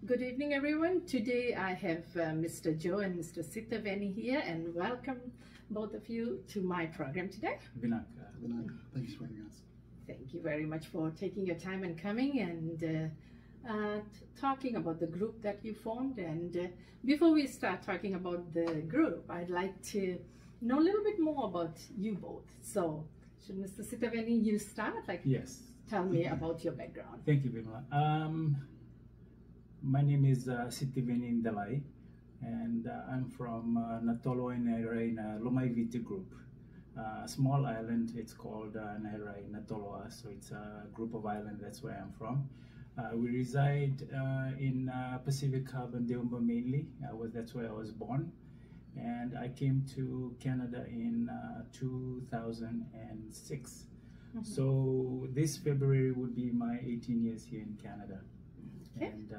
Good evening, everyone. Today I have Mr. Joe and Mr. Sitiveni here, and welcome both of you to my program today. Vinaka, thanks for having us. Thank you very much for taking your time and coming and talking about the group that you formed. And before we start talking about the group, I'd like to know a little bit more about you both. So, should Mr. Sitiveni, you start? Yes. Tell me about your background. Thank you, Vinaka. My name is Sitiveni Delai, and I'm from Natolo and Nairai Lomaiviti group. Small island, it's called Nairai Natoloa, so it's a group of islands, that's where I'm from. We reside in Pacific Carbon Deumba mainly. That's where I was born, and I came to Canada in 2006. So this February would be my 18 years here in Canada. Okay. And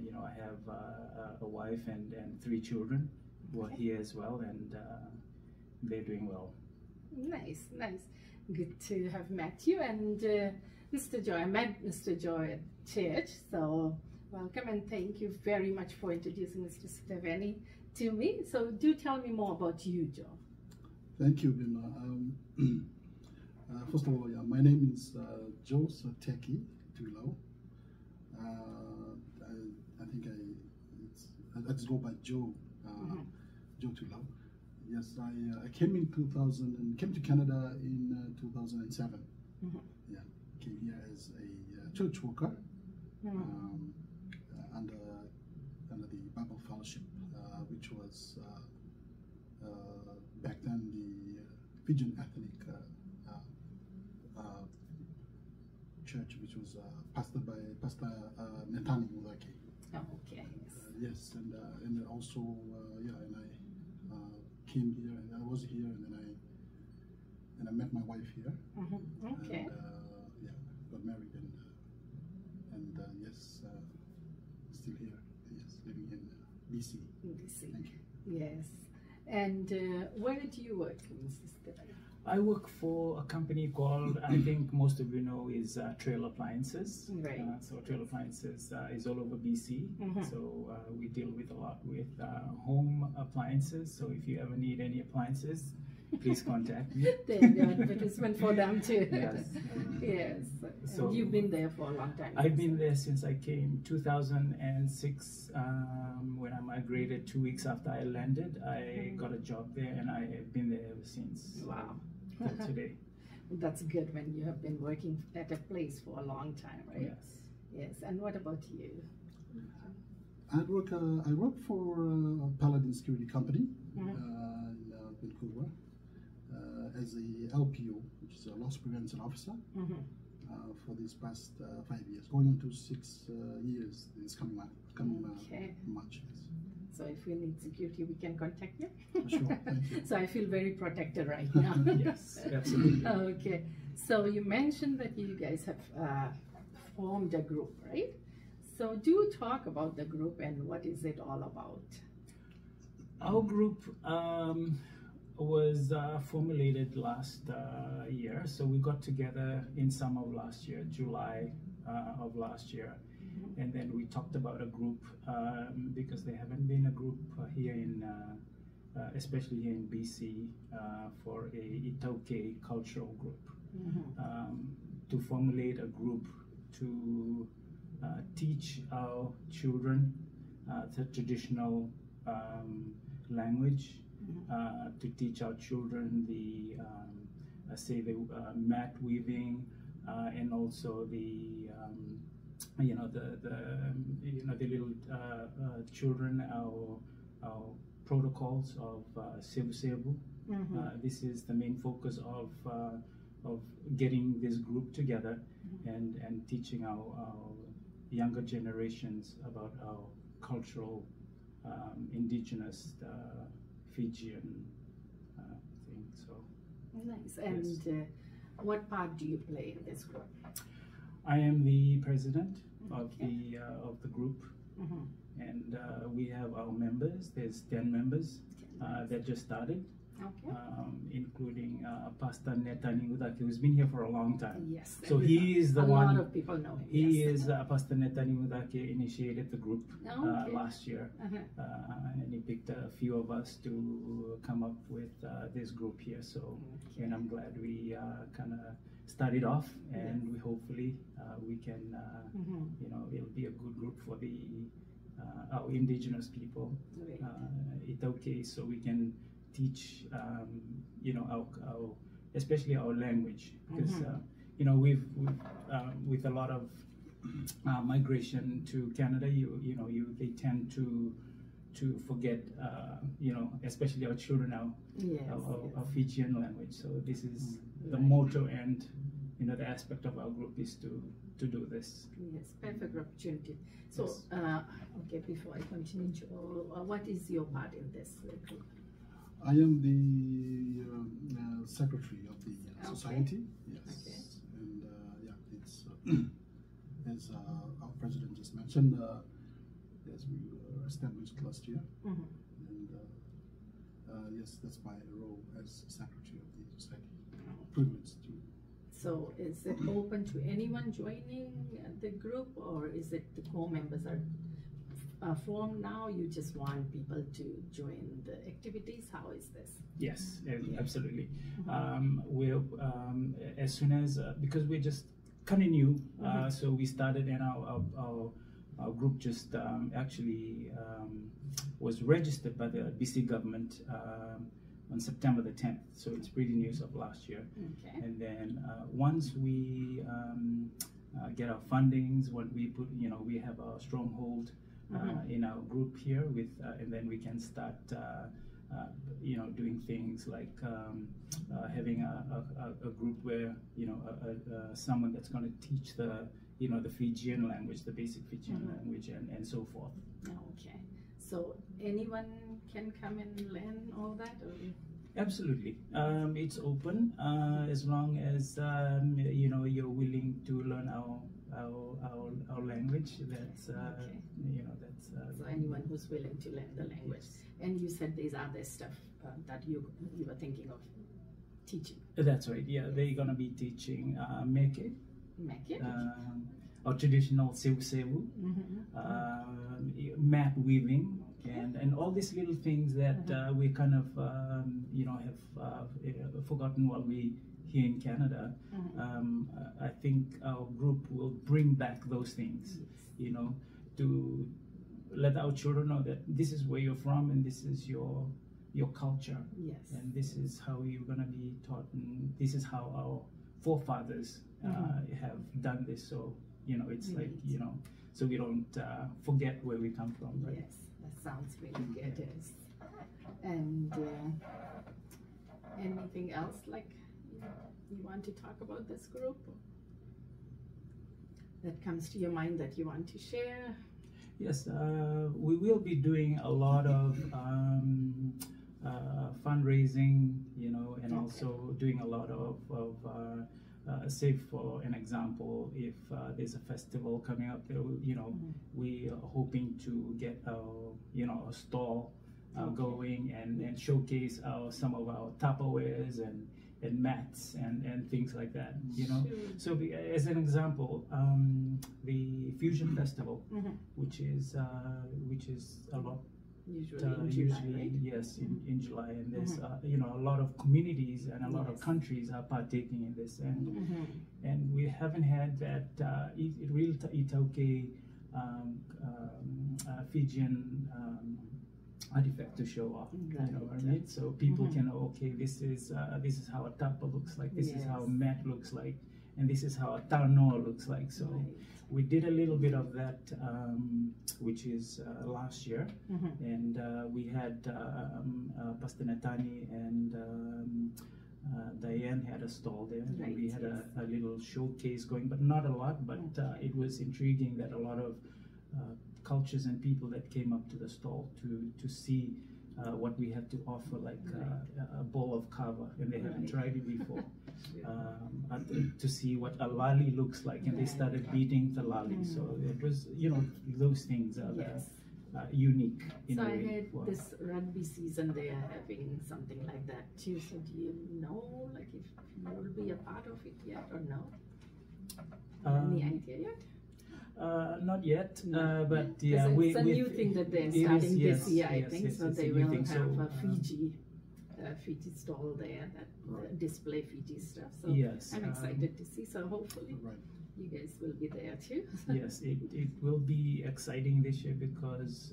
you know, I have a wife and 3 children who are here as well, and they're doing well. Nice, nice. Good to have met you. And Mr. Joy, I met Mr. Joy at church, so welcome and thank you very much for introducing Mr. Sitiveni to me. So do tell me more about you, Joe. Thank you, Bima. First of all, my name is Joe Itaukei Tuilau. I think I just go by Joe, Joe Tuilau. Yes, I came in 2000 and came to Canada in 2007. Yeah, came here as a church worker under the Bible Fellowship, which was back then the Fijian ethnic church, which was pastored by Pastor Itaukei. Oh, okay. Yes, and also and I came here, and I was here, and I met my wife here. Okay. And got married, and yes, still here. Yes, living in BC. BC. Thank you. Yes. And where do you work, Mrs. Delai? I work for a company called, I think most of you know, is Trail Appliances. Right. So Trail Appliances is all over BC. So we deal with a lot with home appliances. So if you ever need any appliances, please contact me. There you go, advertisement for them too. Yes. Yes. So and you've been there for a long time. I've been there since I came 2006. When I migrated 2 weeks after I landed, I got a job there, and I have been there ever since. Wow. Till today. That's good when you have been working at a place for a long time, right? Yes. Yes. And what about you? I work for a Paladin security company in Vancouver as a LPO, which is a loss prevention officer, for these past 5 years, going on to 6 years this coming March. Yes. So if we need security, we can contact you? Sure, thank you. So I feel very protected right now. Yes, absolutely. Okay. So you mentioned that you guys have formed a group, right? So do talk about the group and what is it all about? Our group was formulated last year. So we got together in summer of last year, July of last year. And then we talked about a group because there haven't been a group here in, especially here in BC, for a Itaukei cultural group. To formulate a group to teach our children the traditional language, to teach our children the, mat weaving, and also the the little children, our protocols of sebu sebu. This is the main focus of getting this group together and teaching our younger generations about our cultural, indigenous Fijian thing. So nice. And yes. What part do you play in this group? I am the president of the group, and we have our members. There's 10 members that just started. Okay. Including Pastor Netani Udake, who's been here for a long time. Yes. So he is the one. A lot of people know him. He is Pastor Netani Udake initiated the group last year, and he picked a few of us to come up with this group here. So, and I'm glad we kind of started off, and we hopefully we can, you know, it'll be a good group for the our indigenous people, Itaukei, so we can teach, you know, our especially our language, because you know we've with a lot of migration to Canada, they tend to forget, you know, especially our children now, our Fijian language. So this is the motto, and you know the aspect of our group is to do this. Yes, perfect opportunity. So, okay, before I continue, Joe, what is your part in this group? I am the secretary of the society. Yes, and yeah, it's as our president just mentioned. Yes, we were established last year, and yes, that's my role as secretary of the society. Privileged to. So, is it open to anyone joining the group, or is it the core members are formed now? You just want people to join the activities? How is this? Yes, absolutely. We're as soon as because we're just kind of new, so we started, and our group just actually was registered by the BC government on September the 10th, so it's pretty new of last year. And then once we get our fundings, when we put, you know, we have a stronghold in our group here with, and then we can start, you know, doing things like having a group where, you know, someone that's going to teach the, you know, the Fijian language, the basic Fijian language, and so forth. Okay, so anyone can come and learn all that, or? Absolutely, it's open as long as you know you're willing to learn our language. That's you know, that's so anyone who's willing to learn the language. And you said there's other stuff that you were thinking of teaching. That's right. Yeah, they're gonna be teaching meke, our traditional sewu, mat weaving, and all these little things that we kind of you know have forgotten while we here in Canada. I think our group will bring back those things, you know, to let our children know that this is where you're from and this is your culture, and this is how you're going to be taught, and this is how our forefathers have done this. So, you know, it's like, you know, so we don't forget where we come from, right? Yes, that sounds really good. And anything else like you want to talk about this group that comes to your mind that you want to share? Yes, we will be doing a lot of fundraising, you know, and also doing a lot of say for an example, if there's a festival coming up, you know, we are hoping to get you know, a stall going and showcase some of our Tupperwares and mats and things like that, you know. So as an example, the Fusion Festival, which is a lot usually yes, in July, and there's you know, a lot of communities and a lot of countries are partaking in this, and we haven't had that real Itaukei Fijian artifact to show off, you know what I mean? So people can know, okay, this is how a tapa looks like, this is how a mat looks like, and this is how a tanoa looks like. So we did a little bit of that, which is last year, and we had Pastor Natani and Diane had a stall there, and we had a little showcase going, but not a lot, but it was intriguing that a lot of cultures and people that came up to the stall to see what we had to offer, like a bowl of kava, and they haven't tried it before, to see what a lali looks like, and they started beating the lali. So it was, you know, those things are unique in So a I way. heard this rugby season they are having something like that too. So do you know, like, if you will be a part of it yet or no? Any idea yet? Not yet, No. but It's a new thing that they're starting this year, I think. Yes, so it's a they new will thing. have So, a Fiji stall there that display Fiji stuff. So yes, I'm excited to see. So hopefully Right. you guys will be there too. Yes, it will be exciting this year because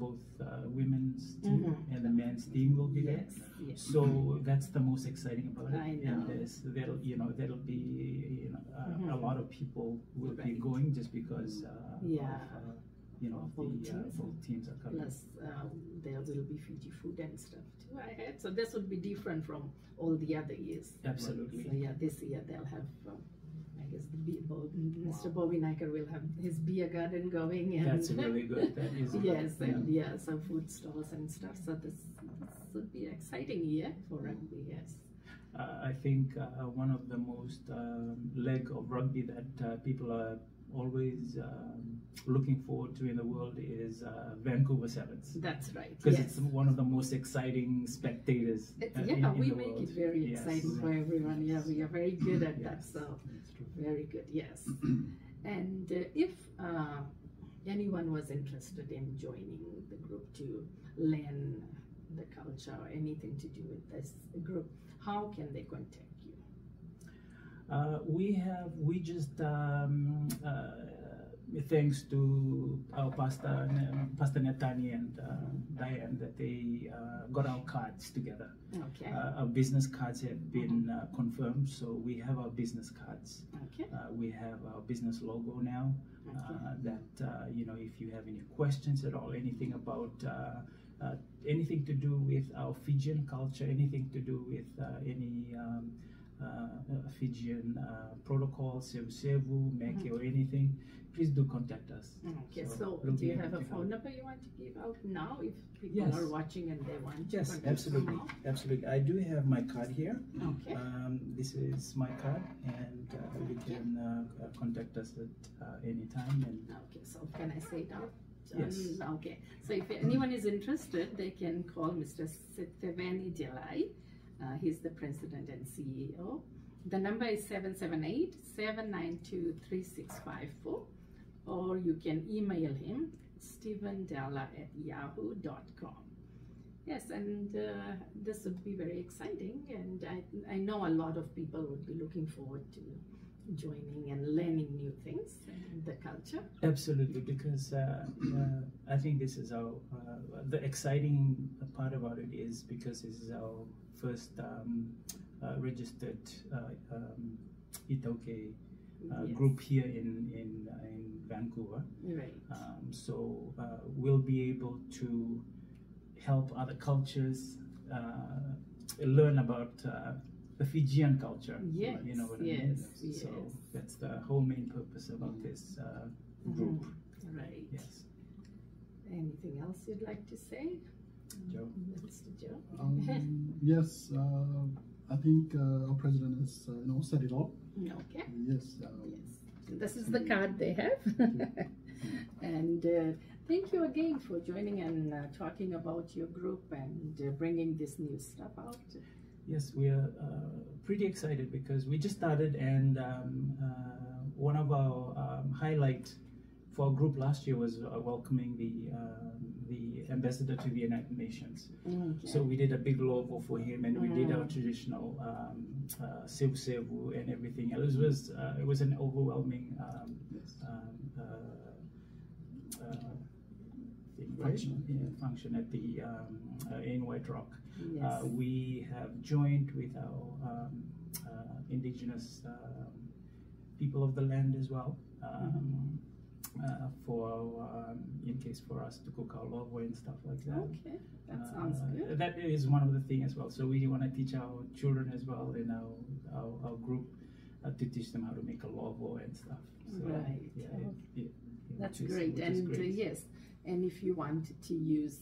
both women's team and the men's team will be there. Yes, yes. So that's the most exciting about it. I know. And that'll be a lot of people will be Right. going just because Yeah. both teams are coming. Plus, there will be Fiji food and stuff too, I heard. So this would be different from all the other years. Absolutely. So yeah, this year they'll have, I guess, Mr. Bobby Naker will have his beer garden going. And That's really good. That is good. yes, and some food stalls and stuff. So this would be an exciting year for rugby, yes. I think one of the most leg of rugby that people are always looking forward to in the world is Vancouver Sevens. That's right. Because yes. it's one of the most exciting spectators. In we the make world. it very Yes. exciting for everyone. Yeah, we are very good at that. Yes. So That's true. very good. Yes. And if anyone was interested in joining the group to learn the culture or anything to do with this group, how can they contact you? We just thanks to our pastor Netani and Diane that they got our cards together. Okay. Our business cards have been confirmed, so we have our business cards. Okay. We have our business logo now. That if you have any questions at all, anything about anything to do with our Fijian culture, anything to do with any Fijian protocol, sevu, meke, or anything, please do contact us. Okay, so we'll do be you able have a to phone help. number you want to give out now if people Yes. are watching and they want to Yes, contact absolutely, you now? absolutely. I do have my card here. Okay. This is my card, and you can contact us at any time. And Okay, so can I say it out? Yes. Okay, so if anyone is interested, they can call Mr. Sitiveni Delai. He's the president and CEO. The number is 778-792-3654, or you can email him, stevendella@yahoo.com. Yes, and this would be very exciting, and I know a lot of people would be looking forward to joining and learning new things in the culture. absolutely, because I think this is our the exciting part about it is because this is our first registered Itaukei Yes. group here in Vancouver. Right. So we'll be able to help other cultures learn about the Fijian culture. Yes, You know what I yes, mean? yes. So that's the whole main purpose about this group. Right. Yes. Anything else you'd like to say, Joe? Mr. Joe? Yes, I think our president has said it all. Okay. Yes. Yes. This is the card they have. And thank you again for joining and talking about your group and bringing this new stuff out. Yes, we are pretty excited because we just started, and one of our highlights for our group last year was welcoming the ambassador to the United Nations. Okay. So we did a big logo for him, and we did our traditional sevu and everything. It was an overwhelming function at the in White Rock. Yes. We have joined with our indigenous people of the land as well. In case for us to cook our lovo and stuff like that. Okay, that sounds good. That is one of the things as well. So we want to teach our children as well in our group to teach them how to make a lovo and stuff. So, Right. That's which is- great. which is And great. yes, and if you want to use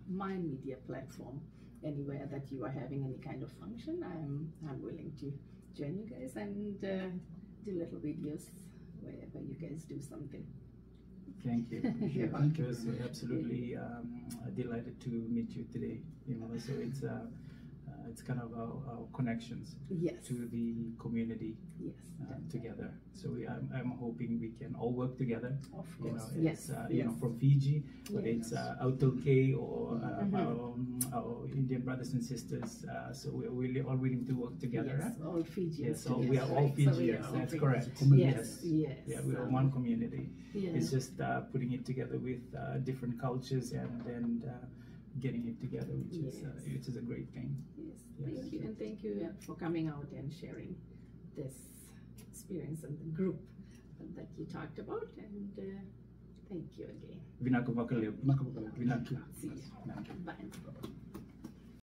my media platform anywhere that you are having any kind of function, I'm willing to join you guys and do little videos wherever you guys do something. Thank you. You're welcome. Because we're absolutely delighted to meet you today. You know, so it's kind of our connections Yes. to the community Yes. together. So I'm hoping we can all work together. Of You know, course. it's, Yes. you know, from Fiji, whether Yes. it's Itaukei or our Indian brothers and sisters. So we're all willing to work together. Yes, Right? all Fijians. Yes, so together, we are all right? So we are Fijians. all That's Fijians. correct. Yes, yes. Yeah, we are So, one community. yeah. It's just putting it together with different cultures and getting it together, which is a great thing. Yes, Yes. thank you, and thank you for coming out and sharing this experience and the group that you talked about. And thank you again. Vinaku Vakaleu. Nakabakala. Vinaku. See you. Bye.